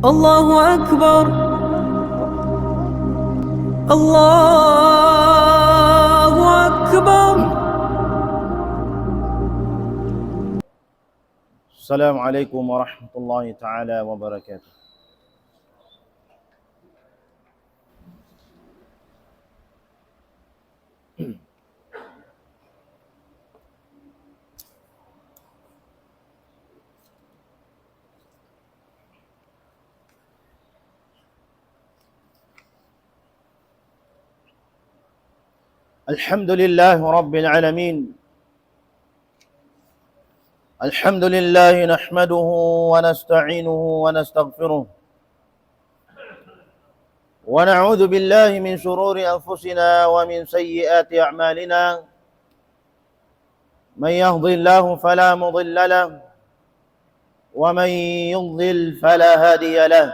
الله أكبر الله أكبر. السلام عليكم ورحمة الله تعالى وبركاته. الحمد لله رب العالمين. الحمد لله نحمده ونستعينه ونستغفره ونعوذ بالله من شرور أنفسنا ومن سيئات أعمالنا. من يهض الله فلا مضل له ومن يضلل فلا هادي له.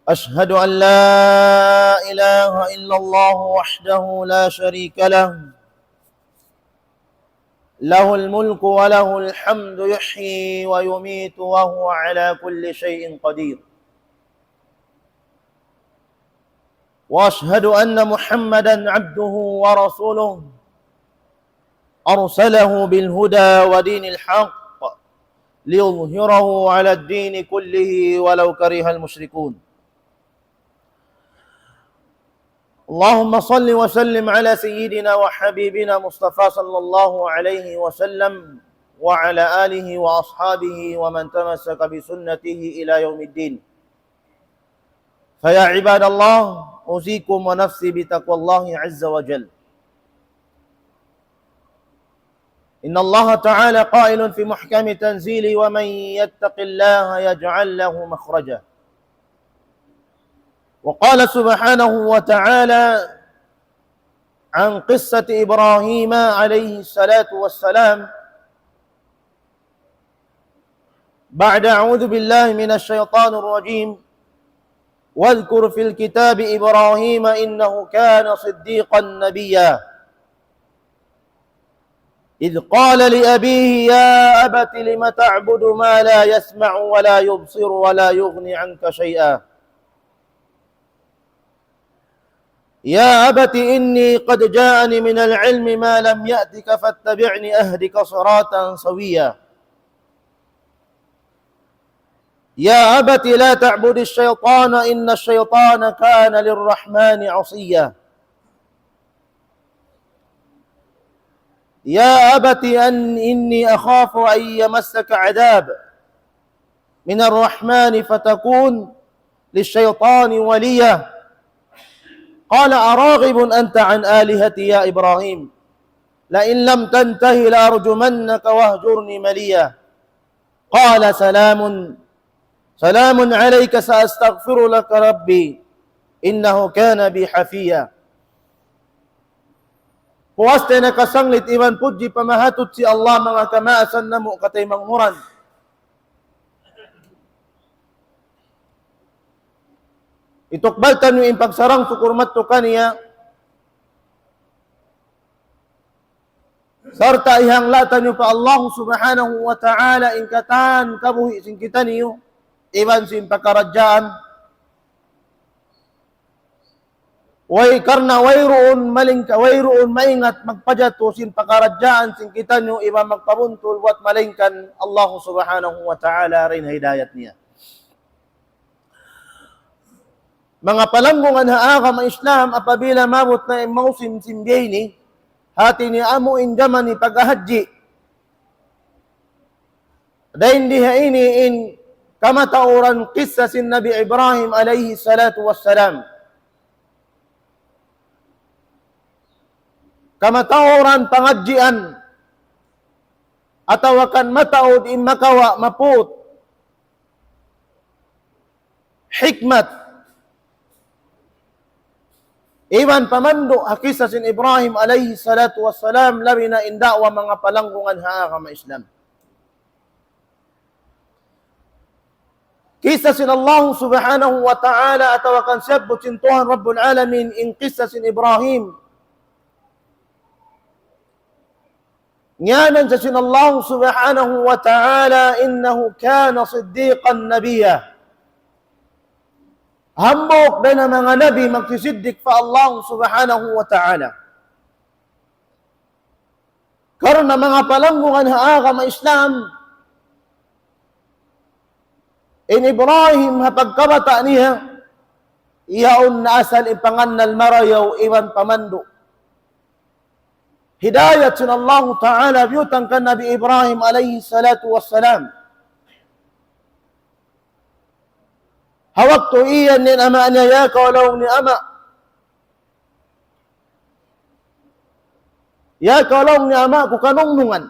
أشهد أن لا إله إلا الله وحده لا شريك له، له الملك وله الحمد يحيي ويميت وهو على كل شيء قدير. وأشهد أن محمدا عبده ورسوله أرسله بالهدى ودين الحق ليظهره على الدين كله ولو كره المشركون. اللهم صل وسلم على سيدنا وحبيبنا مصطفى صلى الله عليه وسلم وعلى آله وأصحابه ومن تمسك بسنته إلى يوم الدين. فيا عباد الله، أوصيكم ونفسي بتقوى الله عز وجل. إن الله تعالى قائل في محكم تنزيله: ومن يتق الله يجعل له مخرجا. وقال سبحانه وتعالى عن قصة إبراهيم عليه الصلاة والسلام بعد أعوذ بالله من الشيطان الرجيم: واذكر في الكتاب إبراهيم إنه كان صديقا نبيا إذ قال لأبيه يا أبت لم تعبد ما لا يسمع ولا يبصر ولا يغني عنك شيئا يا أبت إني قد جاءني من العلم ما لم يأتك فاتبعني أهدك صراطا سويا يا أبت لا تعبد الشيطان إن الشيطان كان للرحمن عصيا يا أبت إني أخاف أن يمسك عذاب من الرحمن فتكون للشيطان وليا قال أراغب أنت عن آلهتي يا إبراهيم لئن لم تنته لأرجمنك واهجرني مليا قال سلام عليك سأستغفر لك ربي إنه كان بي حفيا. Puwaste na kasanglit iman puji pamahatut si Allah mga kamaasan na mo katay manghuran. Itukbaltan yung impagsarang sukurmat to kaniya. Sarta ihanglatan yung pa Allah subhanahu wa ta'ala ingkatan kabuhi singkitan niyo. Iban sa impagkaradyaan. Way karna wayroon maingat magpajat to sin pakaradyaan singkitan niyo iba magpabuntul wat malingkan Allah subhanahu wa ta'ala rin hidayat niya. Mga palanggungan haaga ma Islam apabila mabot na mausim simbiyay hati ni amo injaman ni paghahaji. Dahin diha ini in kamatauran kisah sin Nabi Ibrahim alaihi salatu wassalam. Kamatauran panghajian atau akan mataod in makawa maput hikmat Iwan pamando hakisa sin Ibrahim alaihi salatu wassalam labi na indakwa mga palanggungan haa kama Islam. Kisah sin Allah subhanahu wa ta'ala atawakan siyabot sin Tuhan Rabbul Alamin in kisah sin Ibrahim Nyanan sa sinallahu subhanahu wa ta'ala, innahu kana siddiqan nabiyya. Hambok na mga nabi magsisiddik pa Allah subhanahu wa ta'ala. Karon na mga palanggungan haagam Islam, in Ibrahim hapagkabata niya, iyaon na asal ipangannal marayaw iwan pamando. Hidayat sin Allah Ta'ala biyutang kan Nabi Ibrahim alayhi salatu wassalam. Hawak to iyan nin ama niya, ya kaulaw ni ama. Ya kaulaw ni ama, kukanungnungan.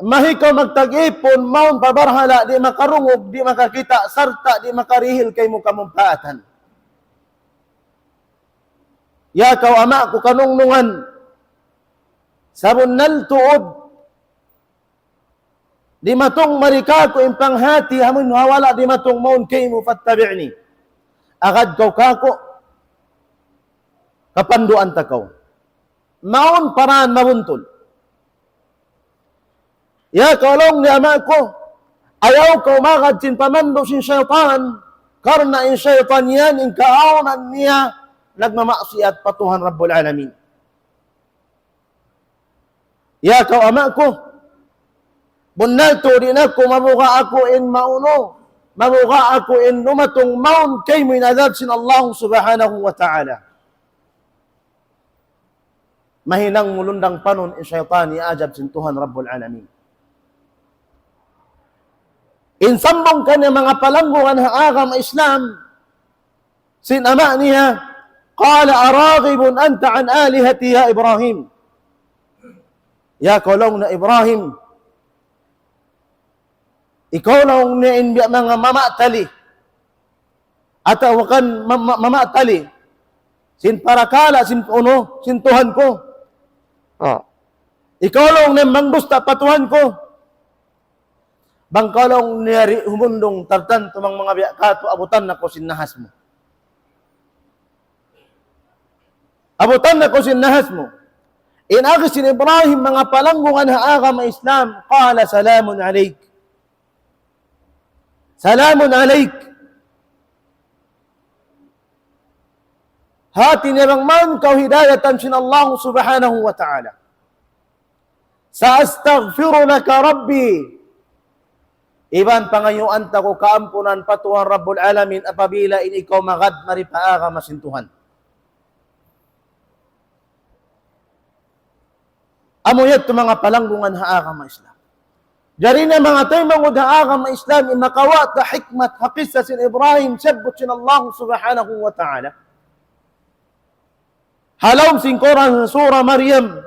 Mahikaw magtag-ipon, maun pabarhala, di makarungog, di makakita, sarta, di makarihil kay mo kamumpaatan. Ya kaw ama, kukanungnungan. Sabon naltuod, di matong marika ko impang hati, hamun hawala di matong maun kay mo fattabi'ni. Agad kaw kako, kapanduan takaw. Maun paraan mabuntol. Ya kalong ni ama ko, ayaw ka umakad sin pamando sin syaitan, karna in syaitan yan, in kaawanan niya, nagmamaksiat patuhan Rabbul Alamin. Ya kau ama ko, bunalto din ako, mabuka ako in mauno, mabuka ako in numatong maun kay mo inadab sin Allah subhanahu wa ta'ala. Mahinang mulundang panon in syaitan, iajab sin Tuhan Rabbul Alamin. Insambong ka niya mga palanggungan haagam Islam, sin ama niya, qala araghibun anta an alihati ya Ibrahim. Ya kolong na Ibrahim, ikaw lang na inbiya mga mamatali, at awakan mamatali, sin parakala, sin uno, sin Tuhan ko. Ikaw lang na mangbusta patuhan ko. Bangkalong niyari humundong tartan tumang mga biyakato, abutan na ko sinahas mo. Abutan na ko sinahas mo. Inagis sin Ibrahim mga palanggungan haagam Islam, qala salamun alayk. Salamun alayk. Hati nirang man kau hidayatan sin Allah subhanahu wa ta'ala. Saastaghfiru laka Rabbi. Iban pangayuan ta ko kaampunan patuhan Rabbul Alamin apabila in ikaw magad maripaaga masintuhan. Amoyat to mga palanggungan haaga ma Islam. Jari na mga tayo mangud haaga ma Islam in makawat na hikmat haqisa sin Ibrahim sabbot sin Allah subhanahu wa ta'ala. Halawm sin Quran surah Maryam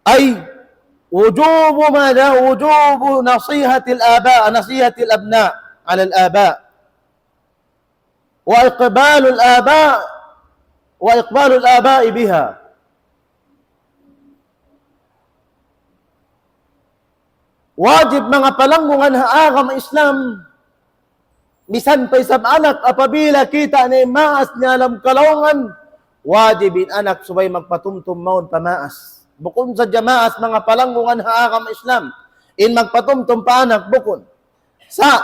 ay وجوب ماذا؟ وجوب نصيحة الآباء، نصيحة الأبناء على الآباء، وإقبال الآباء بها. Wajib mga palanggungan haagam Islam, bisan pa isang anak apabila kita ni maas niya alam kalongan, wajibin anak subay magpatumtum maun pamaas. Bukon sa jamaas mga palanggungan haagam Islam, in magpatumtum pa anak bukon. Sa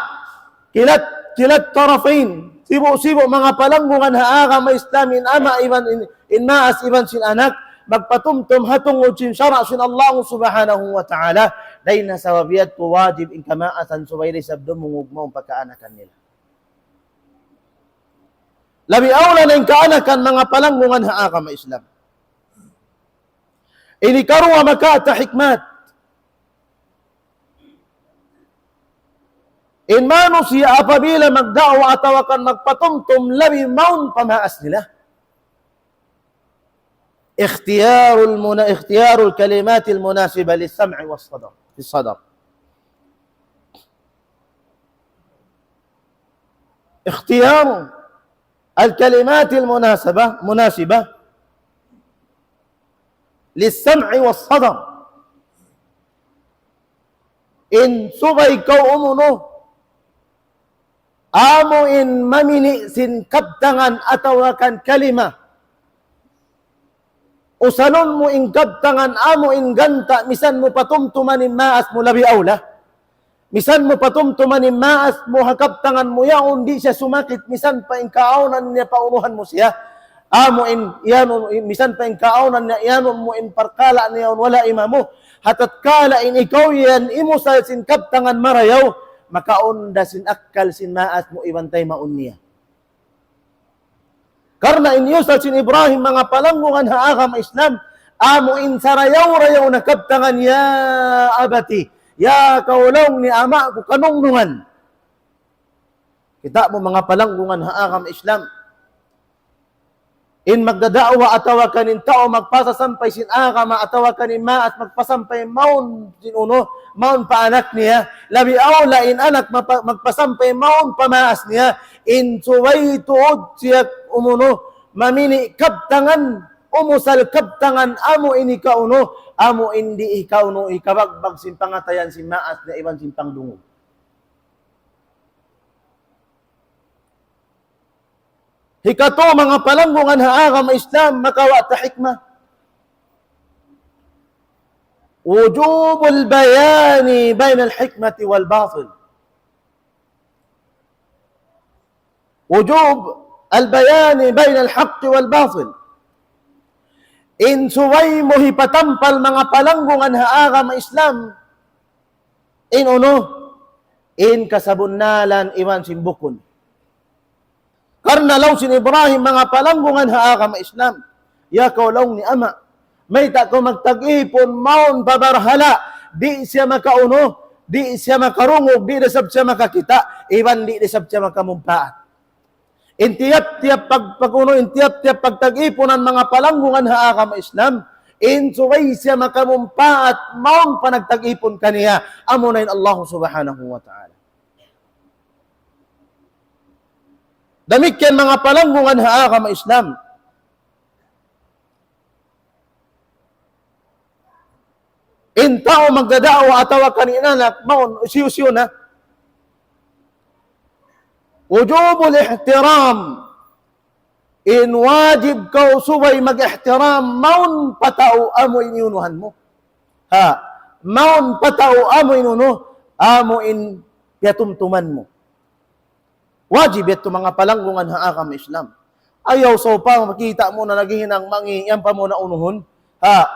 kilat tarafain, sibo mga palanggungan haagam Islam, in ama iban in maas iban sin anak, magpatumtum hatungod sin syara sin Allah subhanahu wa ta'ala, day na sa wabiyat po wajib in kamaasan subayri sabdom mungug mo ang pagkaanakan nila. Labi awla na yung kaanakan mga palanggungan haagam Islam. Ini karuwa makata hikmat. In mano siya apabila magdaawa atawakan magpatumtum labi maun pamaas nila. اختيار الكلمات المناسبة للسمع والصدر في الصدر. اختيار الكلمات مناسبة للسمع والصدر. إن subay kaw umuno, amo in mamini sin kaptangan atawakan kalima, usalon mo ing kabtangan amo ing ganta, misan mo patumtuman in maas mo labi awla. Misan mo patumtuman in maas mo hakabtangan mo yaon, di siya sumakit, misan pa ing kaaunan niya paunuhan mo siya. Amo in iyanon, misan pa ing kaaunan niya iyanon mo in parkala niya wala imamo. Hatat kala in ikaw yan, imo sa sin kabtangan marayaw, makaunda sin akkal sin maas mo ibantay maun niya. Karna inyo sa sin Ibrahim mga palanggungan haagam Islam, amo in sarayaw-rayaw na kabtangan ya abati, ya kaulong ni ama ko kanungnungan. Kita mo mga palanggungan haagam Islam, in magdadaawa atawa kanin tao magpasasampay sin agama atawa kanin maas magpasampay maun sin uno, maun pa anak niya, labi awla in anak magpasampay maun pamaas niya, in suway tuod siya umuno, mamini kabtangan, umusal kabtangan, amo ini kauno, amo indi ikauno, ikabagbag sin pangatayan sin maas na iban sin pangdungog. Hikato mga palanggungan haagam Islam, makawa ta hikmah. Wujubul bayani bain al-hikmati wal batil. Wujub al-bayani bain al-haqq wal batil. In suway mo hipatampal mga palanggungan haagam Islam, in uno, in kasabunnalan iman simbukon. Karna law sin Ibrahim mga palanggungan haagam Islam, ya kaulaw ni ama, may ta ko magtag-ipon maun babarhala, di siya makauno, di siya makarungog, di desab siya makakita, iban di desab siya makamumpaat. Intiyap-tiyap pagpaguno, intiyap-tiyap pagtag-ipon ng mga palanggungan haagam Islam, insuway siya makamumpaat, maun panagtag-ipon kaniya, amunayin Allah subhanahu wa ta'ala. Damikyan mga palanggungan haagam Islam. In tao magdadaawa atawa kaninanak, maun usiyo-siyo na. Wujubul ihtiram. In wajib ka usubay mag-ihtiram, maun patao amo iniunuhan mo. Ha, maun patao amo inuno, amo in yatumtuman mo. Wajib ito mga palanggungan haagam Islam. Ayaw so pa makita mo na naghihinang mangiyan pa mo na unuhon. Ha,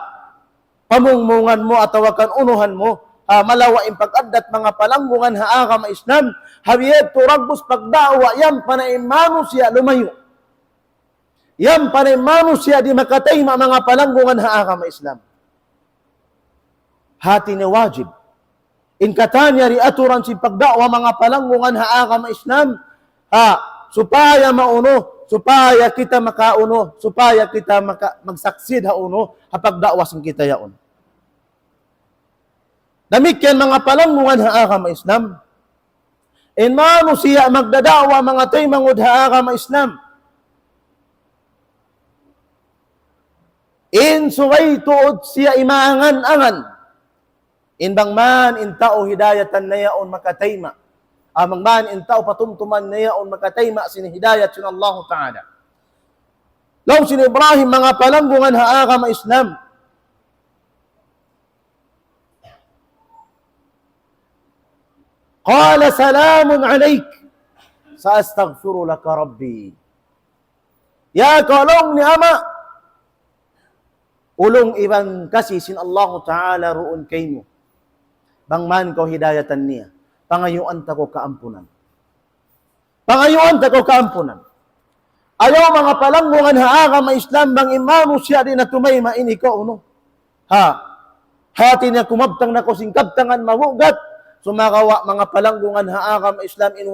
pamungmungan mo at tawakan unuhan mo. Ha, malawain pag-addat mga palanggungan haagam Islam. Habiyet turagbos pagdawa, yan panaimano siya lumayo. Yan panaimano siya di makatayma mga palanggungan haagam Islam. Hati ni wajib. In katanya ri aturan si pagdawa mga palanggungan haagam Islam. Ha, supaya mauno, supaya kita makauno, supaya kita magsaksid hauno, hapag dakwas ng kita yaon. Damikyan mga palanggungan haagam Islam. In mano siya magdadawa mga tay mangud haagam Islam. In suway tuod siya imaangan-angan. In bangman in tao hidayatan na yaon makatayma. Amang man in tao patumtuman na yaon makatayma sin hidayat sin Allah Ta'ala. Law sin Ibrahim mga palanggungan haagam Islam. Qala salamun alayk, saastaghfiru laka rabbi. Ya kalong ni ama, ulong iban kasi sin Allah Ta'ala roon kayo. Bangman ko hidayatan niya. Pangayuan ta ko kaampunan. Pangayuan ta ko kaampunan. Ayaw mga palanggungan haagam Islam bang imamo siya din na tumayma ini ko uno. Ha, hati niya kumabtang na ko singkabtangan mamugat. Sumakawa mga palanggungan haagam Islam in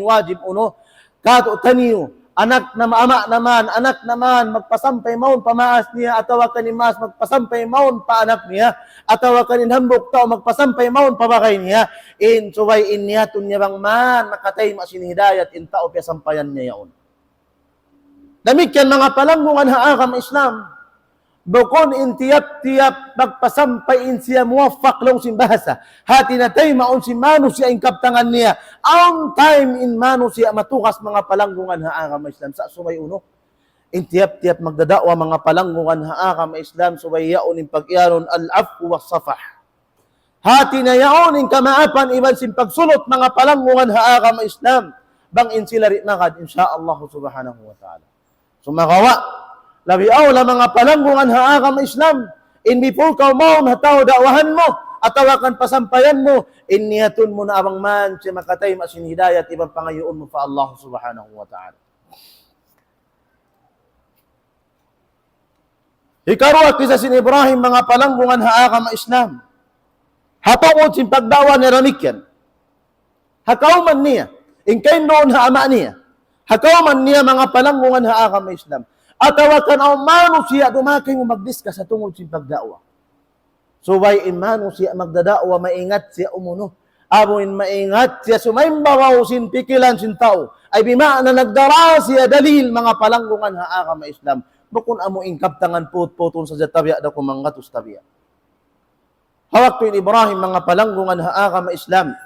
wajib uno. Kato taniyo, anak na ama naman, anak naman, magpasampay maun pamaas niya, atawa kanin mas, magpasampay maun pa anak niya, atawa kanin hambok tao, magpasampay maun pabakay niya, in suway in niya, tunya bang man, makatay masin hidayat, in tao piyasampayan niya yaon. Damikyan mga palanggungan haagam Islam, bukon in tiyap-tiyap, magpasampay in siya muwafak lang sin bahasa, hati na tayo maun si mano siya in kaptangan niya, on time in mano siya matukas mga palanggungan haagam Islam sa sumay uno. intiyap-tiyap magdadakwa mga palanggungan haa ma Islam subayaon in pag-iaron al-afwu was-safah. Hati na yaon in kamaapan iban sin pagsulot mga palanggungan haa ma Islam bangin sila ri magad insyaallah subhanahu wa ta'ala. Sumagawa labi la mga palanggungan haa ma Islam in before ka mo hataw dakwahan mo atawakan pasampayan mo inniyatun mo na abang man siya makatay masin hidayat ibang pangayoon mo fa Allah subhanahu wa ta'ala. Ikarwa kisa sin Ibrahim mga palanggungan haa ma Islam. Hatungod sin pagdawa ni Ranikyan. Hakauman niya. Ingkay noon haama niya. Hakauman niya mga palanggungan haa ma Islam. Atawakan ang mano siya dumakay mo magdiskas sa tungod sin pagdawa. So why imano siya magdadawa maingat siya umuno. Amuin maingat siya sumaimbawaw sin pikilan sin tao. Ay bima na nagdara siya dalil mga palanggungan haa ma Islam. Bukun amo ingkaptangan put-putun sa jatabya da kumangatus tabya. Hawak ko Ibrahim mga palanggungan haa ma Islam.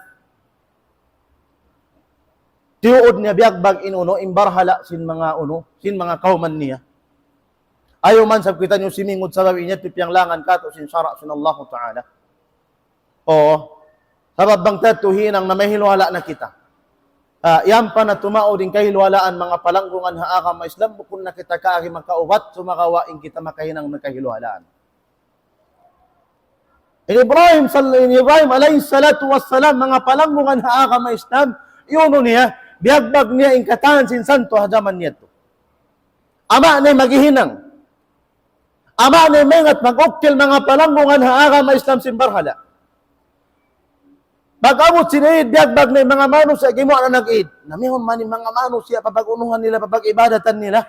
Tiuod niya biyagbag inuno imbarhala sin mga kauman niya. Ayaw man sab kita niyo simingod sa gawi niya tipyang langan kato sin syara sin Allah Ta'ala. Oo. Sabab bang tatuhinang na may hilwala na kita. Yan pa na tumao din kahilwalaan mga palanggungan haa ma Islam bukun na kita kaagi makaubat sumakawain kita makahinang nakahilwalaan. Ibrahim alayhi salatu wassalam mga palanggungan haa ma Islam iuno niya biyagbag niya ingkatahan sin santo hadaman niya to. Ama na maghihinang. Ama na mengat mag-ukil mga palanggungan haa ma Islam sin barhala. Pag-abot sinayid biyagbag na mga mano sa gimo na nag-id. Namihon man mga mano siya papag-unuhan nila papag-ibadatan nila.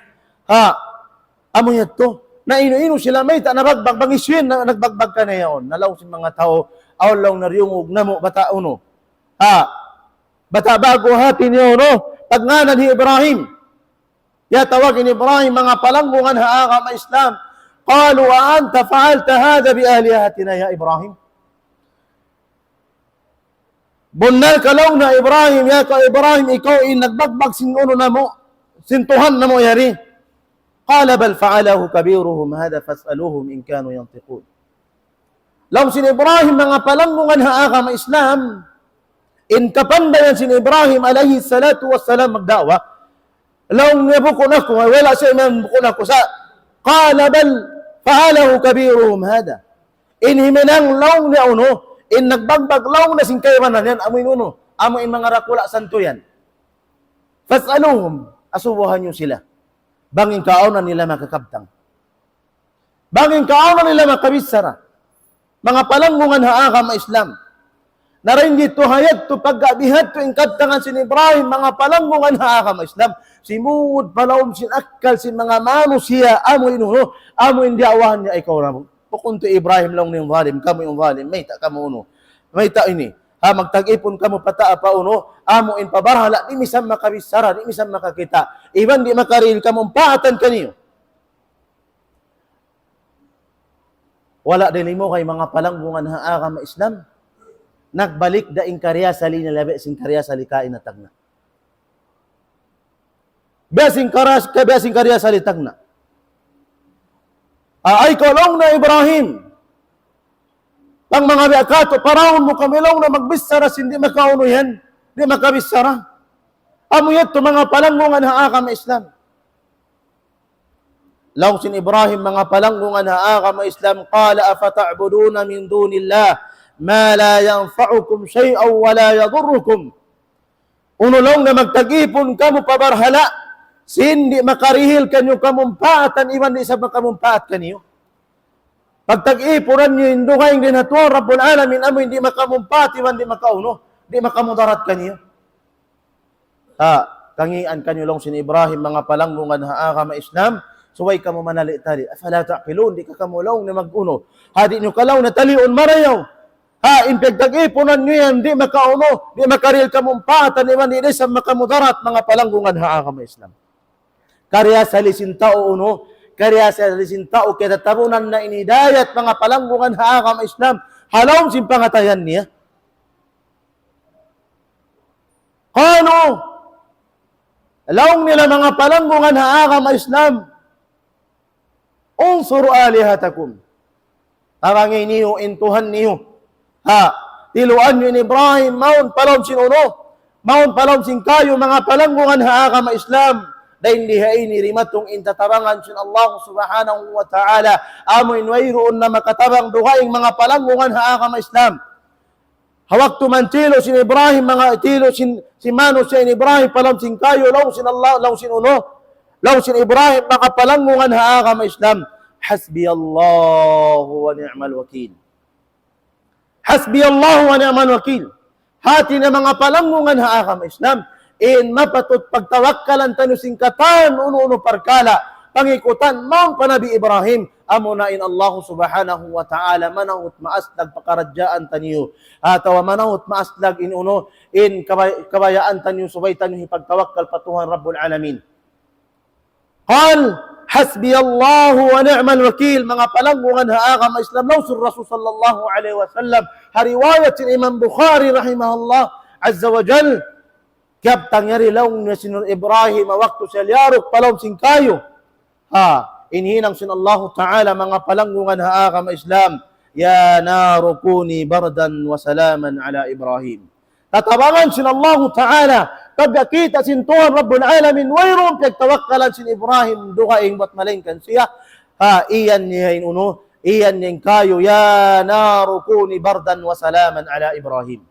Amo niya to. Na ino-ino sila may ta nabagbag bangisyen na nagbagbag ka na yaon. Nalaw si mga tao awlaw na riyungog namo bata uno. Bata bago hati niyo no. Pagngana ni Ibrahim. Ya tawagin Ibrahim mga palanggungan haa ma Islam. Qalu wa anta fa'alta hadha bi alihatina ya Ibrahim. Bunal kalaw na Ibrahim ya ka Ibrahim ikaw nagbagbag sin uno namo. Sintuhan namo yari. قال بل فعله كبيرهم هذا فاسألوهم إن كانوا ينطقون. Law sin Ibrahim mga palanggungan haa ma Islam in kapandayan sin Ibrahim alayhi salatu wassalam magdawa law niya bukon ako wala siya man bukon ako sa qala bal fa'alahu kabiruhum hada in himinang law niya uno in nagbagbag law na sin kaymanan yan amoy uno amoy mga rakula santo yan fas'aluhum asubuhan niyo sila banging kaunan nila makakabtang. Banging kaunan nila makabisara. Mga palanggungan haa ma Islam. Narain dito hayat to paggabihat to ingkabtangan sin Ibrahim mga palanggungan haa ma Islam. Simud palawom sin akkal sin mga mano siya amo inuno. Amo indi awahan niya ikaw ramo. Pukun to Ibrahim lang ni yung zalim. Kamo yung zalim. May ta kamo uno. May ta ini. Magtag-ipon kamo pataa pa uno, amo in pabarhala, di misam makabisara, di misam makakita. Iban di makaril kamo paatan kaniyo. Wala din mo kay mga palanggungan haa ma Islam. Nagbalik da ing karya sali na labi sing karya sali kain na tagna. Besing karya sali tagna. Ay kolong na Ibrahim. Pang mga biakato, paraon mo kamilaw na magbisara, hindi makauno yan. Hindi makabisara. Amo yato mga palanggungan haa ma Islam. Law sin Ibrahim mga palanggungan haa ma Islam, qala afata'buduna min dunillah, ma la yanfa'ukum shay'aw wa la yadurrukum. Uno lang na magtagipon kamo pabarhala, hindi makarihil kanyo kamumpaatan, iwan di sa makamumpaat kanyo. Pagtag-ipuran nyo, indukay din hatuwa, Rabbul Alamin, amo hindi makamumpati, hindi makauno, hindi makamudarat kanyo. Kangian kanyo lang sin Ibrahim, mga palanggungan haa ma Islam, suway ka mo manali-tali. Afala ta'qilun, di ka kamulaw na mag-uno. Hadi nyo kalaw na talion marayaw. Pagtag-ipuran nyo yan, hindi makauno, hindi makaril kamumpatan, hindi sa makamudarat, mga palanggungan haa ma Islam. Karya sa lisintao uno, karya sa lisintao kaya tabunan na inidayat mga palanggungan haa ma Islam halawm sin pangatayan niya. Kano? Alawng nila mga palanggungan haa ma Islam unsur alihatakum. Tarangay niyo, intuhan niyo. Tiluan niyo ni Ibrahim, maun palom sin uno. Maun palom sin kayo, mga palanggungan haaka ma Islam. Dahil lihain ni rimatong intatarangan sin Allah subhanahu wa ta'ala. Amoy wayroon na makatabang duhaing mga palanggungan haaka ma Islam. Hawak tumantilo sin Ibrahim, mga itilo sin mano sin Ibrahim, palom sin kayo, law sin Allah, law sin uno. Law sin Ibrahim, mga palanggungan haaka ma Islam. Hasbi Allah wa ni'mal wakil. Hasbi Allah wa ni'mal wakil. Hati na mga palanggungan haaka ma Islam. In mapatot pagtawakkalan tanu singkatan uno-uno parkala pangikutan maong panabi Ibrahim amo na in Allah subhanahu wa ta'ala manahut maasdag pakaradjaan taniyo atawa manahut maasdag in uno in kabayaan taniyo subay taniyo pagtawakkal patuhan Rabbul Alamin. Qal hasbi Allah wa ni'mal wakil. Mga palanggungan haaka ma Islam lawsul Rasul sallallahu alaihi wasallam hariwayat Imam Bukhari rahimahullah azza wa jal. Kaya tangyari laong na sinur Ibrahim waktu sa liyarok palom singkayo. Inhinang sin Allah Ta'ala mga palanggungan haaka ma Islam. Ya naru kuni bardan wa salaman ala Ibrahim. Tatabangan sin Allah Ta'ala. Pagkakita sin Tuhan Rabbul Alamin. Wayroon pagtawakkalan sin Ibrahim. Dukaing ba't malingkan siya. Iyan niya uno. Iyan niya kayo. Ya naru kuni bardan wa salaman ala Ibrahim.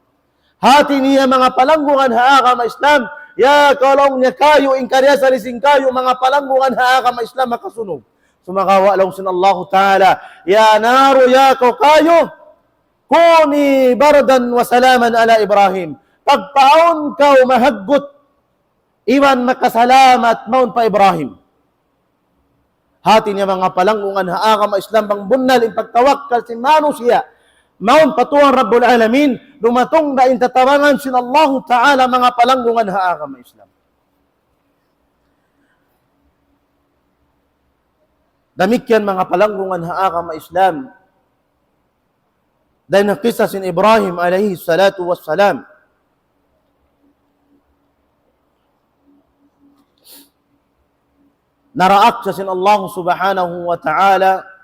Hati niya mga palanggungan haaka ma Islam. Ya kalong niya kayo inkarya sa lising kayo mga palanggungan haaka ma Islam makasunog. Sumakawa lang sin Allah Ta'ala. Ya naru ya kayo. Kuni bardan wa salaman ala Ibrahim. Pagpaon ka mahaggot. Iwan makasalamat maun pa Ibrahim. Hati niya mga palanggungan haaka ma Islam bang bunal in pagtawakkal si mano siya. Maun patuhan Rabbul Alamin, dumatong na intatabangan sin Allah Ta'ala mga palanggungan haaka ma Islam. Damikyan mga palanggungan haaka ma Islam. Dahil nakisa sin Ibrahim alayhi salatu wassalam. Naraak sa sin Allah subhanahu wa ta'ala.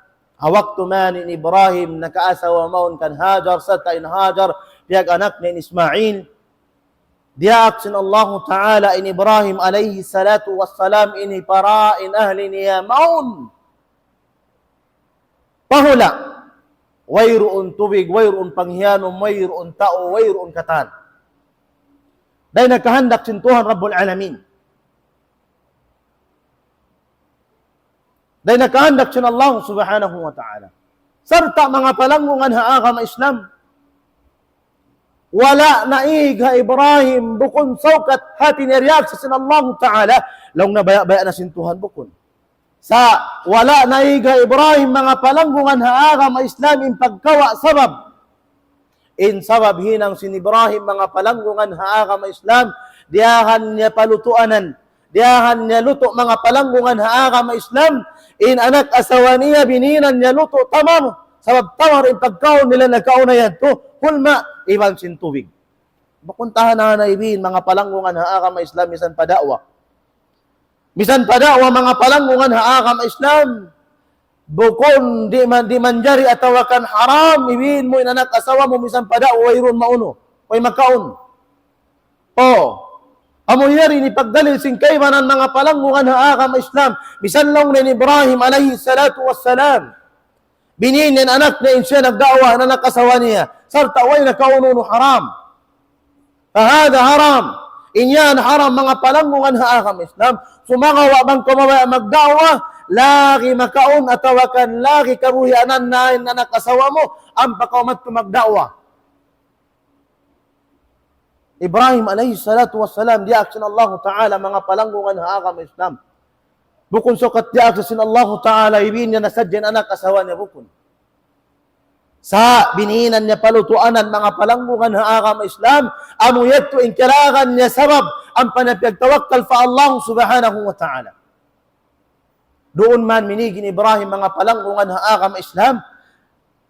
Hawaktu man in Ibrahim nakaasawa maun kan Hajar sata in Hajar diag anak ni Ismail diak sin Allah Ta'ala in Ibrahim alayhi salatu wassalam ini para in ahli niya maun pahula wayroon tubig wayroon panghiyanom wayroon tao wayroon katan dahil nagkahandak sin Tuhan Rabbul Alamin. Dahil nakahandak siya ng Allah subhanahu wa ta'ala. Sarta mga palanggungan haaka ma Islam. Wala naig ha Ibrahim bukon saukat hati niriyak sa sin Allah ta'ala. Laong nabaya-baya na sintuhan bukon. Sa wala naig ha Ibrahim mga palanggungan haaka ma Islam in pagkawa sabab. In sabab hinang sin Ibrahim mga palanggungan haaka ma Islam. Diyahan niya palutuanan. Diyahan niya luto mga palanggungan haaka ma Islam. In anak asawa niya bininan niya luto tamam. Sabab tamar in pagkaon nila nagkaon na yan. Hulma, ibang sin tubig. Bakuntahan na naibin mga palanggungan haaka ma Islam misan padakwa. Misan padakwa mga palanggungan haaka ma Islam. Bukon di manjari atawakan haram. Ibin mo in anak asawa mo misan padakwa wayron mauno. Way magkaon. Amoyari ni pagdalil sing kaymanan mga palanggungan haaka ma Islam. Bisan lang ni Ibrahim alayhi salatu wassalam. Bininin anak na insya nagdawa na nakasawa niya. Sarta way nakaununo haram. Fahada haram. Inyan haram mga palanggungan haaka ma Islam. Sumagawa bang kumawaya magdawa. Lagi makaon atawakan lagi karuhianan na nakasawa mo. Ang pakaumat magdawa. Ibrahim alayhi salatu wassalam diak sin Allah Ta'ala mga palanggungan haaka ma Islam. Bukon sukat diak sin Allah Ta'ala ibin niya nasadyan anak asawa niya bukon. Sa binihinan niya palutuanan mga palanggungan haaka ma Islam. Amuyat to inkalagan niya sabab ang panapagtawakkal fa Allah subhanahu wa ta'ala. Doon man minigin Ibrahim mga palanggungan haaka ma Islam.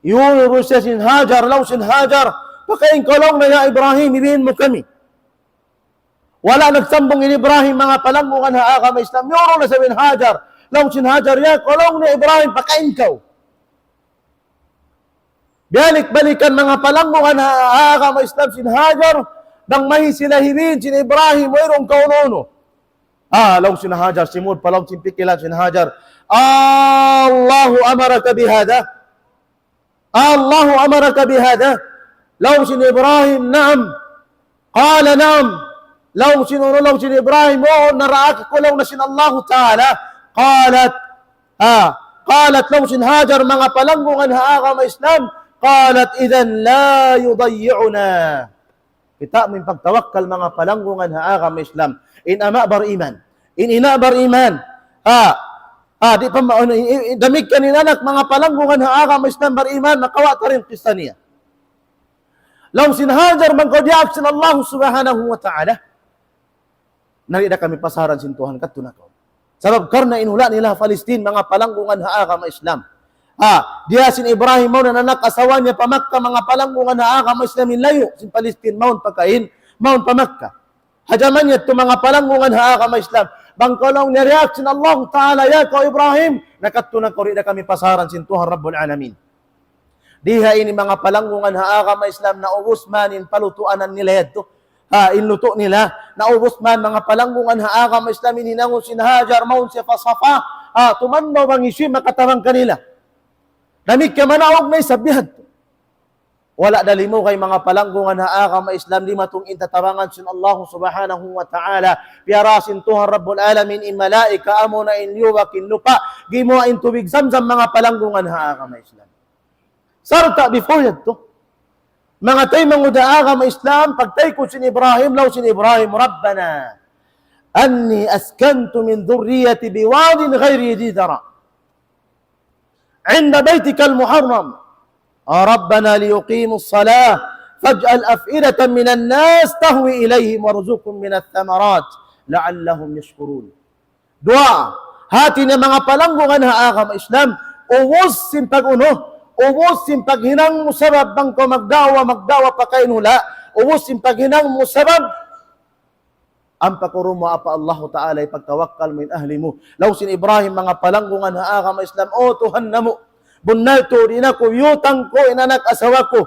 Yuro siya sin Hajar, law sin Hajar. Pakain kolong na ya Ibrahim, ibihin mo kami. Wala nagsambong in Ibrahim mga palanggungan haaka ma Islam. Yuro na sabihin Hajar, law sin Hajar ya kolong ni Ibrahim pakain kau. Balik-balikan mga palanggungan agama Islam sin Hajar nang mahi sila hibin sin Ibrahim mayroong kaunono. Law sin Hajar simud palaw sin pikilan sin Hajar. Allahu amaraka bihada. Allahu amaraka bihada. Law sin Ibrahim na'am. Qala na'am. Law sin Ibrahim naraak ko law na sin Allah Ta'ala. Qalat law sin Hajar mga palanggungan agama Islam. Qalat idhan la yudayyi'una. Kita min pagtawakkal mga palanggungan agama Islam. In ama bar iman. In ina bar iman. Di pa damig kaninanak mga palanggungan agama Islam bar iman makawa ta rin Kristaniya. Law sin Hajar mangkodiak sin Allah Subhanahu wa Ta'ala. Narida kami pasaran sin Tuhan katunakaw. Sabab karna inula nila Palestine mga palanggungan agama Islam. Dia sin Ibrahim mau nanak asawa niya pa Makkah mga palanggungan agama Islam layo sin Palestine maun pakain maun pa Makkah. Hajaman niya to mga palanggungan agama Islam. Bangkolong ni react sin Allah Ta'ala ya ko Ibrahim nakatunakaw rida kami pasaran sin Tuhan Rabbul Alamin. Diha ini mga palanggungan agama Islam na ubos manin palutuanan nila yato. Inluto nila, naubos man mga palanggungan agama Islam, hinangon sin Hajar, maun siya pasafa, tumandaw ang isyu, makatarang kanila. Namig ka manaog na isabihan. Wala dali mo kay mga palanggungan agama Islam, di matong intatabangan sin Allah Subhanahu wa Ta'ala, piyarasin Tuhan Rabbul Alamin, in malaika, amo na in liwak, in lupa, gimo in tubig zamzam mga palanggungan agama Islam. Sarta before yan to. Mga tay manguda agama Islam, pagtay ko sin Ibrahim, law sin Ibrahim, Rabbana, anni askantu min dhurriyati biwadin ghairi dhi dara. Inda baytika al-muharram. Rabbana liyuqimu as-salah, faj'al af'idatan minan nas tahwi ilayhim warzuqhum min ath-thamarat la'allahum yashkurun. Dua, hati na mga palanggungan agama Islam, uwos sin pag-uno, ubos sin paghinang mo sabab bang ko magdawa pa kayo nula. Ubos sin paghinang mo sabab ang pakurumo apa Allah Ta'ala ipagtawakkal mo in ahli mo. Law sin Ibrahim mga palanggungan agama Islam, Tuhan na mo. Bunalto din ako, yutang ko, inanak asawa ko.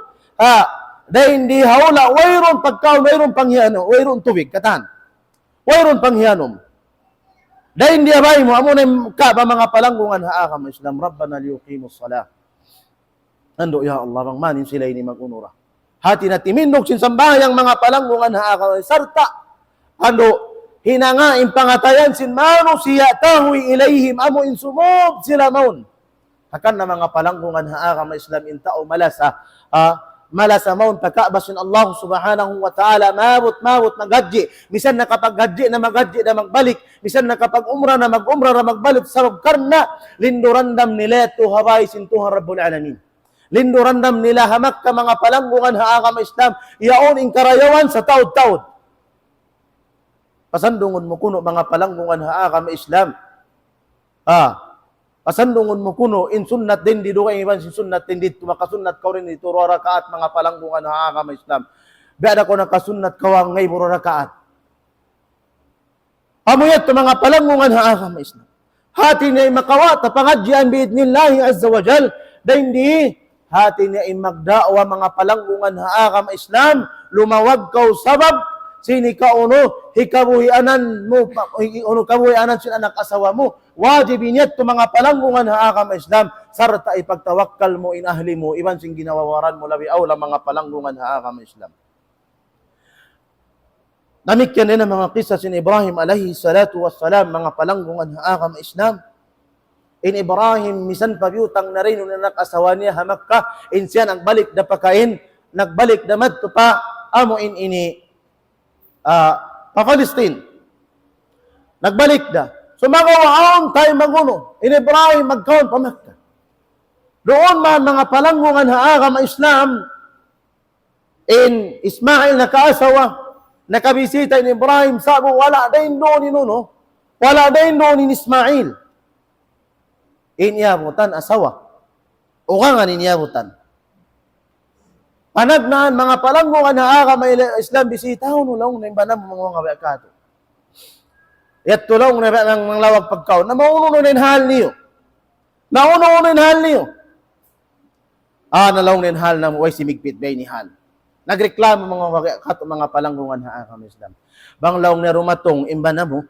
Dahil hindi haula, wayron pagkaw, wayron panghiano, wayron tubig, katahan. Wayron panghianom. Dahil hindi abay mo, amo na ka ba mga palanggungan agama Islam, Rabbana liyuqimus salah. Ando ya Allah bang manin sila ini mag-unura. Hati na timindog sin sambayang mga palanggungan agama sarta. Ando hinangain pangatayan sin mano siya tahui ilayhim amo insumog sila maun. Hakan na mga palanggungan agama Islam intao malasa maun pagkabasin Allah Subhanahu wa Ta'ala mabot magadji. Misan nakapaggadji na magadji na magbalik. Misan nakapag-umra na mag-umra na magbalik. Sabab karna lindurandam nila ito haway sin Tuhan Rabbul Alamin. Lindurandam nila hamak ka mga palanggungan agama Islam, yaon ing karayawan sa taod-taod. Pasandungon mo kuno mga palanggungan agama Islam. Pasandungon mo kuno in sunnat din di duwa iban sin sunnat din dito makasunnat ka rin dito rakaat mga palanggungan agama Islam. Biada ko nakasunnat ka ngay muro rakaat. Amuyat mga palanggungan agama Islam. Hati niya makawat pangadjian biidnillahi azza wa jal. Dahil di hati niya magdaawa mga palanggungan agama Islam, lumawag kaw sabab, sini ka hikabuhianan mo, kabuhianan sin anak asawa mo, wajibin niya mga palanggungan agama Islam, sarta ipagtawakkal mo in ahli mo, iban sing ginawawaran mo labi awla mga palanggungan agama Islam. Namikyan din ang mga kisah sin Ibrahim alayhi salatu wassalam, mga palanggungan agama Islam. In Ibrahim, misan pabyutang na rin nung asawa niya hamak ka, in siya nagbalik na pakain, nagbalik na madto pa, amo in ini, pa Palestine. Nagbalik na. So magawaon tayo maguno. In Ibrahim, magkaon pa Makkah. Doon man mga palanggungan agama Islam, in Ismail na kaasawa, nakabisita in Ibrahim, sabo wala din doon ni Nuno, wala din doon ni Ismail. Inyabutan asawa. O nga inyabutan. Panagnaan mga palanggungan agama Islam bisitaw no lang na imbanam mga kato. Yat tulong na ng lawag pagkaon, na mauno na hal niyo. Nauno na hal niyo. Nalaw na hal na way simigpit bay ni hal. Nagreklamo mga palanggungan ha kami Islam. Banglaw na rumatong imba na mo,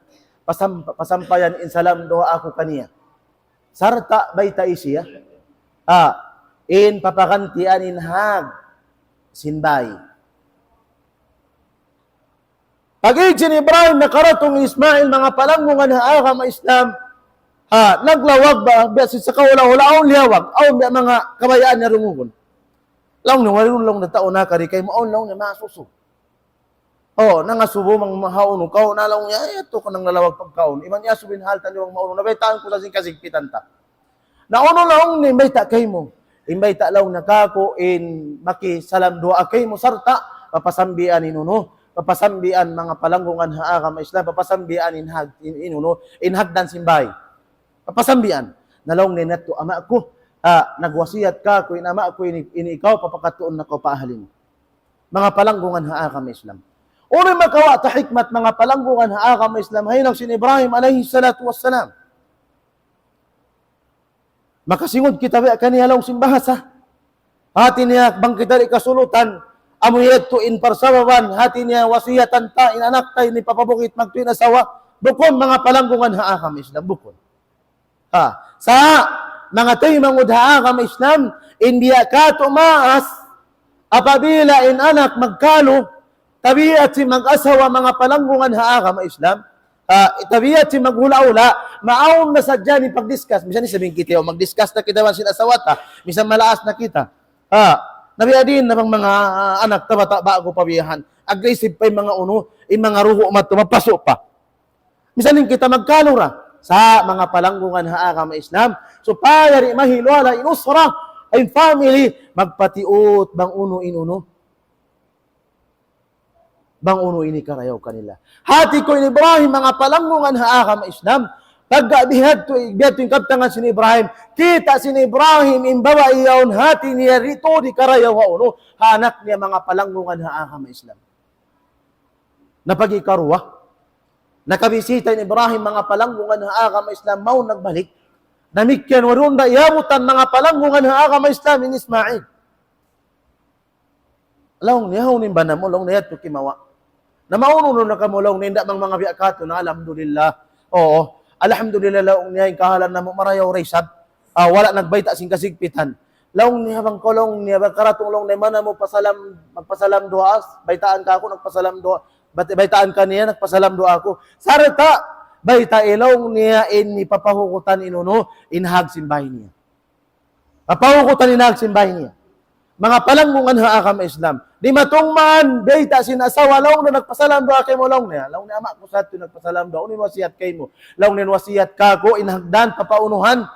pasampayan insalam doha ako kaniya. Sarta bay ta isiya. In papakantian in hag sinbay. Pag-ijin Ibrahim na karatong Ismail, mga palanggungan ha kami Islam, naglawag ba, biyasin sa kaula-ula, aon liyawag, aon mga kabayaan na rumugon. Lang na walong na taon na kari kay maon lang na masuso. Nangasubo mang mahauno kao na lang niya ito kanang nalawag pagkaon. Iman niya subin halta niyo mauno nabaitaan ko sa sing kasigpitan ta. Nauno lang ni bayta kay mo. Imbayta law nakako in maki salam dua kay mo sarta papasambian inuno. Papasambian mga palanggungan haa ka Islam papasambian inuno inhagdan simbay. Papasambian nalong ni nato ama ko. Nagwasiyat ka, kung inama ko ini ikaw, papakatuon na ko paahalin. Mga palanggungan haa kami Islam. Unay makawa ta hikmat mga palanggungan haa kami Islam, hayang sin Ibrahim alayhi salatu wassalam. Makasingod kita ba kaniya lang simbahasa. Hati niya bangkitari kasulutan, amuyet to in parsawawan, hati niya wasiyatan ta, inanak tayo ni papabukit magtuin asawa, bukon mga palanggungan haa kami Islam, bukon. Sa mga tayo mangudha kami Islam, India ka tumaas, apabila in anak magkalo, tabiat si mag-asawa mga palanggungan haa kami Islam, tabiat si maghula-ula, maaon na sadya ni pag-discuss, misan ni sabihin kita, mag-discuss na kita man sinasawat misan malaas na kita. Nabiadin na mga anak, tabata bago pabiyahan, aggressive pa yung mga uno, yung mga ruho mapaso pa. Misan din kita magkalo ra, sa mga palanggungan haa kami Islam, so payari mahilwala inusra ay family magpatiot bang uno inuno bang uno ini karayaw kanila. Hati ko in Ibrahim mga palanggungan haa kami Islam pagkabihad to yung kaptangan sin Ibrahim kita sin Ibrahim imbawa iyaon hati niya rito di karayaw uno hanak niya mga palanggungan haa kami Islam napagikarwa. Nakabisita ni Ibrahim mga palanggungan haa kami Islam mau nagbalik. Namikyan waron da iabutan mga palanggungan haa kami Islam in Ismail. Laong niyaw ni bana mo long niyat to kimawa. Na mauno na kamulaw ninda mga biakato na alhamdulillah. Oo, alhamdulillah laong niya kahalan na mo marayaw raysab. Wala nagbayta sing kasigpitan. Laong niya bang kolong niya karatong long ni mana mo magpasalam duas, baytaan ka ako nagpasalam duas. Baytaan ka niya, nagpasalam doa ako. Sarita, bayta ilong niya in ipapahukutan inuno, inhag simbahin niya. Papahukutan inhag simbahin niya. Mga palanggungan haa kami Islam. Di matungman, bayta sinasawa, laong na nagpasalam doa kay mo laong niya. Laong niya, ama ko sa ito nagpasalam doa, unin wasiyat kay mo. Laong niya wasiyat ka ko, inhagdan, papaunuhan,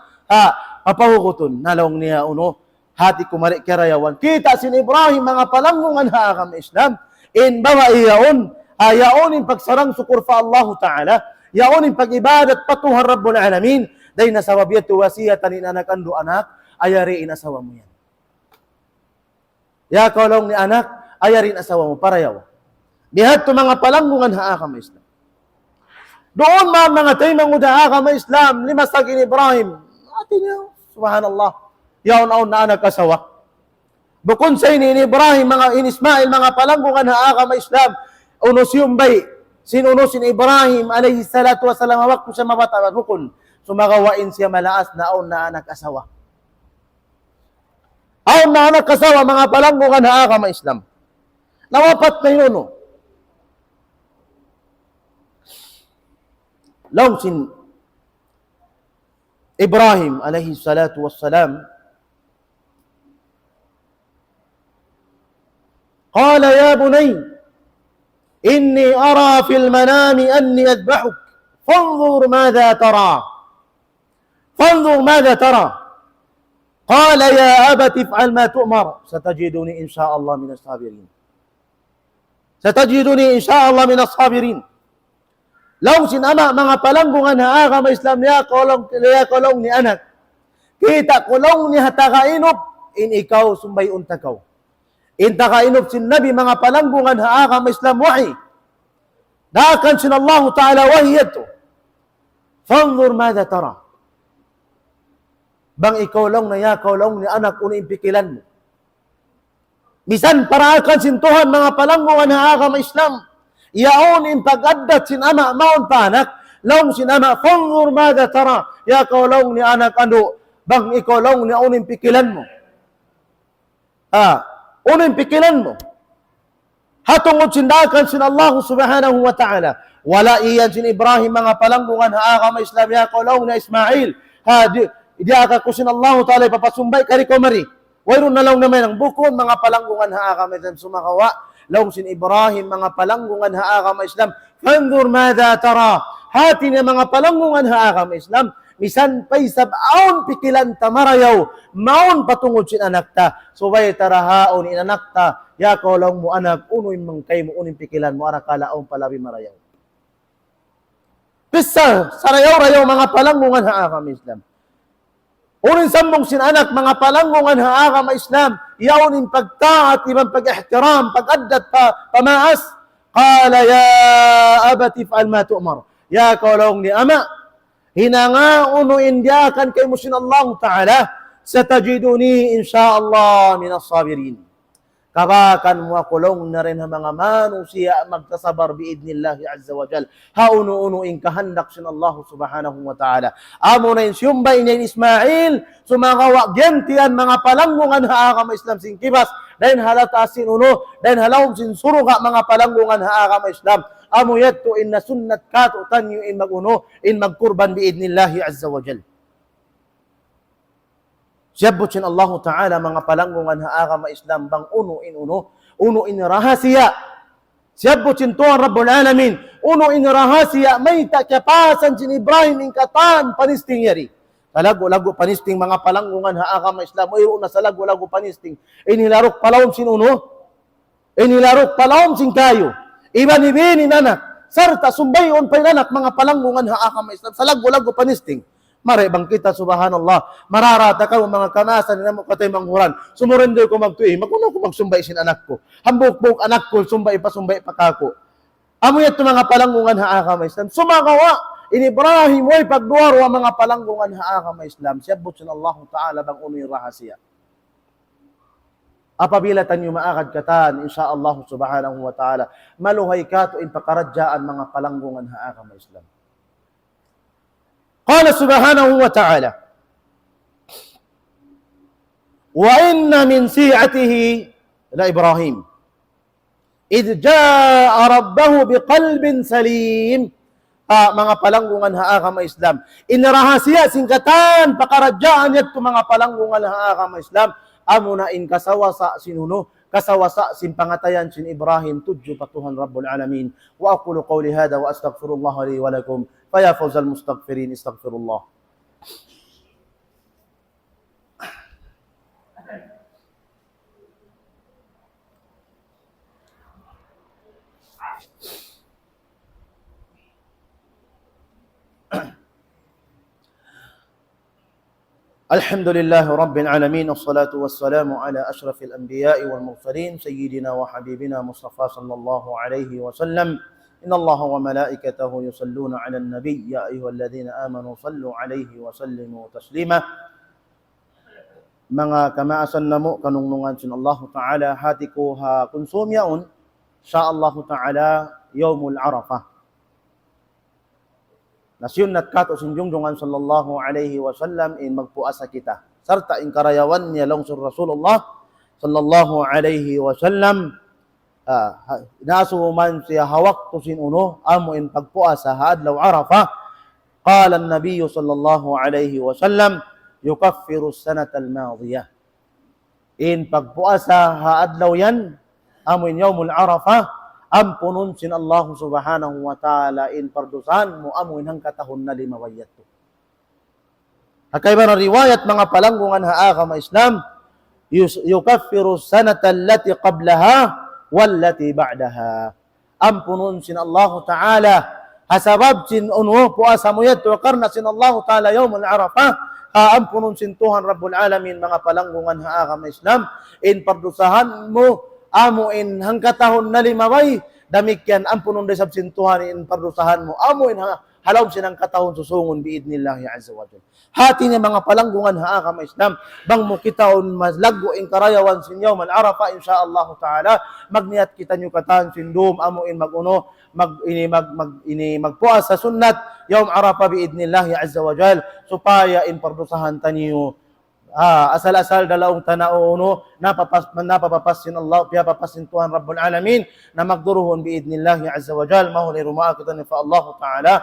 papahukutan. Na laong niya, uno, hati kumari kirayawan. Kita sin Ibrahim, mga palanggungan haa kami Islam, in bawa iyaon, yaonin pagsarang sukur fa Allah Ta'ala, yaonin pag-ibadat patuhan Rabbul Alamin, dahil nasawabiyat wasiyatan in anak ando anak, ayariin asawa mo yan. Ya kolong ni anak, ayarin asawa mo, parayaw. Bihat to mga palanggungan haa kami Islam. Doon mga tayo manguda haa kami Islam, limasag in Ibrahim, atin niyo, subhanallah, yaon-aon na anak asawa. Bukon sa in Ibrahim, mga in Ismail, mga palanggungan haa kami Islam, unos yung bay, sinunos in Ibrahim alayhi salatu wasalam waktu siya mabata hukun, sumagawain siya malaas na aon na anak asawa. Aon na anak asawa, mga palanggungan haa kami Islam. Nawapat na yun, no? Long sin Ibrahim alayhi salatu wassalam, qala ya bunay, إني أرى في المنام أني أذبحك فانظر ماذا ترى قال يا أبت افعل ما تؤمر ستجدني إن شاء الله من الصابرين لو sin ama mga palanggungan haa kami Islam niya kolong ni anak kita kolong ni hatakainop in ikaw sumbay untakaw inta kainop sin Nabi mga palanggungan haa kami Islam wahi. Dakan sin Allah Ta'ala wahiyat to. Fanzur madha tara. Bang ikaw lang na yakaw lang ni anak uno impikilan mo. Bisan para akan sintuhan mga palanggungan na agama Islam. Yaon in pag-addat sin ama maon pa anak. Long sin ama, fanzur madha tara. Yakaw lang ni anak ano. Bang ikaw lang ni uno impikilan mo. Uno impikilan mo. Hatungod sindakan sin Allah subhanahu wa ta'ala. Wala iyan sin Ibrahim mga palanggungan ha agama Islam yakaw lang na Ismail. Di aka ko sin Allah ta'ala ipapasumbay kari kumari. Wayron na lang naman ang bukon mga palanggungan ha agama Islam sumakawa. Long sin Ibrahim mga palanggungan ha agama Islam. Fanzur madha tara. Hati na mga palanggungan ha agama Islam. Misan pa'y sabaon pikilan ta marayaw. Maon patungod sin anak ta. Subay tarahaon inanak ta. Yakaw lang mo anak. Unoy mangkay mo. Unoy pikilan mo. Arakalaon palabi marayaw. Pisa. Sarayaw-rayaw mga palanggungan ha agama Islam. Unin sambong sin anak, mga palanggungan ha agama Islam, yaunin pagtaat, ibang pag-ihtiram, pag-addat, pamaas. Qala ya abati fa'al ma tu'mar. Ya kaulong ni ama, hinanga unuin diakan kay musin Allah Ta'ala, satajiduni insyaallah minas sabirin. Kabakan mo kulong na rin ang mga manusia magtasabar biidnillahi azza wa jal. Hauno-unuin kahandak sin Allah subhanahu wa ta'ala. Amo na insyumbay niya Ismail, sumakawa gentian mga palanggungan ha agama Islam sin kibas, dahil halata sin uno, dahil halawang sin suruga mga palanggungan ha agama Islam. Amo yatto in na sunnat kato tanyo in maguno, in magkurban biidnillahi azza wa jal. Siyabot sin Allah Ta'ala mga palanggungan ha agama Islam bang uno in rahasya. Siyabot sin Tuhan Rabbul Alamin, uno in rahasya, may takyapasan sin Ibrahim in katan panisting yari. Talago-lago panisting mga palanggungan ha agama Islam, mayroon na sa lago-lago panisting. Inilarok palawom sin uno, inilarok palawom sin kayo, iban-ibin anak, sarta sumbayon pa inanak mga palanggungan ha agama Islam, sa lago-lago panisting. Mare bang kita subhanallah, mararata ka mga kamasan na mo katay manghuran. Sumurrender ko magtuig, maguno ko magsumbay sin anak ko. Hambok-bok anak ko, sumbay pa kako. Amo yato mga palanggungan ha agama Islam. Sumagawa, in Ibrahim way pagduwaro ang mga palanggungan ha agama Islam. Siyabot sin Allah Ta'ala bang unoy rahasya. Apabila tanyo maakad katan, insyaallah subhanahu wa ta'ala, maluhay ka to in pakaradyaan mga palanggungan ha agama Islam. قال سبحانه وتعالى وإن من سيعته لإبراهيم إذ جاء ربه بقلب سليم mga palanggungan ha agama Islam. Inarahasya singkatan pakaradyaan yato mga palanggungan ha agama Islam. Amo na in kasawasa sinuno, kasawasa sin pangatayan sin Ibrahim tudyo patuhan Rabbul Alamin. Wa aqulu qawli hada wa astaghfirullah li wa lakum. فيا فوز المستغفرين استغفر الله. الحمد لله رب العالمين والصلاة والسلام على أشرف الأنبياء والمرسلين سيدنا وحبيبنا مصطفى صلى الله عليه وسلم. إن الله وملائكته يصلون على النبي يا أيها الذين آمنوا صلوا عليه وسلموا تسليما. Mga kamaasan namo kanungnungan sin Allah Ta'ala hati ko ha konsumyaon sa Allah Ta'ala Yawmul Arafah. Nasyunnat kato sin jungjungan sallallahu alaihi wasallam in magpuasa kita. Sarta in karayawan niya long sur Rasulullah sallallahu alaihi wasallam. Nasuman siya hawak to sin uno amo in pagpuasa hadlaw Arafah. Qala an-nabiy sallallahu alayhi wa sallam yukaffiru as-sanata al-madiyah. In pagpuasa hadlaw yan amo in yawmul Arafah ampunon sin Allah subhanahu wa ta'ala in pardusan mo amo in hangkatahon na limawayat to. Hakay ba na riwayat mga palanggungan ha agama Islam yukaffiru as-sanata allati qablaha wallati ba'daha. Ampunon sin Allah Ta'ala hasabab sin unho puasa mo yato karna sin Allah Ta'ala yawmul Arafah ampunon sin Tuhan Rabbul Alamin mga palanggungan ha agama Islam in pardusahan mo amo in hangkatahon na limaway damikyan ampunon desab sin Tuhan in pardusahan mo amo in halom sinang katahon susungon biidnillahi azza wa jalla. Hati ni mga palanggungan haa ka Islam, bang mo kitaon maslaggo ing karayawan sinyaw man arafa insyaallah taala, magniat kita nyo katan sindum amuin maguno magpuas sa sunnat yaum arafa biidnillahi azza wa jalla, supaya in pardusahan taniyo asal-asal dalaong tanao napapapasin Allah, piyapapasin Tuhan Rabbul Alamin na magduruhon biidnillahi azza wa jal, mahuli rumaakatan fa Allah Ta'ala.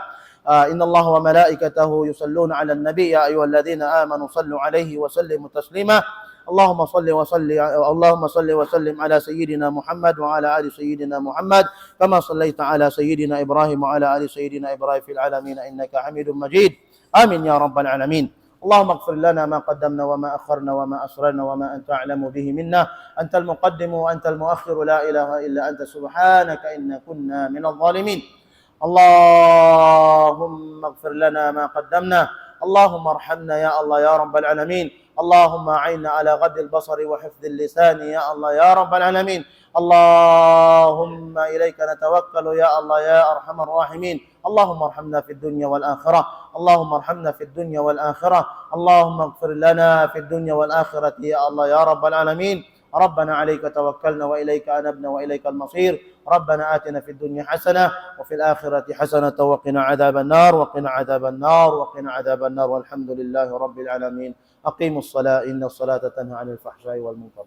Inna Allah wa malaikatahu yusalluna ala nabi ya ayyuhalladhina amanu sallu alayhi wa sallimu taslima. اللهم صل وسلم على سيدنا محمد وعلى ال سيدنا محمد كما صليت على سيدنا ابراهيم وعلى ال سيدنا ابراهيم في العالمين انك حميد مجيد. امين يا رب العالمين. اللهم اغفر لنا ما قدمنا وما أخرنا وما أسررنا وما أنت أعلم به منا، أنت المقدم وأنت المؤخر، لا إله إلا أنت سبحانك إنا كنا من الظالمين. اللهم اغفر لنا ما قدمنا، اللهم ارحمنا يا الله يا رب العالمين. اللهم أعنا على غض البصر وحفظ اللسان يا الله يا رب العالمين. اللهم إليك نتوكل يا الله يا أرحم الراحمين. اللهم ارحمنا في الدنيا والآخرة، اللهم ارحمنا في الدنيا والآخرة، اللهم اغفر لنا في الدنيا والآخرة يا الله يا رب العالمين. ربنا عليك توكلنا وإليك أنبنا وإليك المصير. ربنا آتنا في الدنيا حسنة وفي الآخرة حسنة وقنا عذاب النار وقنا عذاب النار وقنا عذاب النار، والحمد لله رب العالمين. أقيموا الصلاة إن الصلاة تنهى عن الفحشاء والمنكر.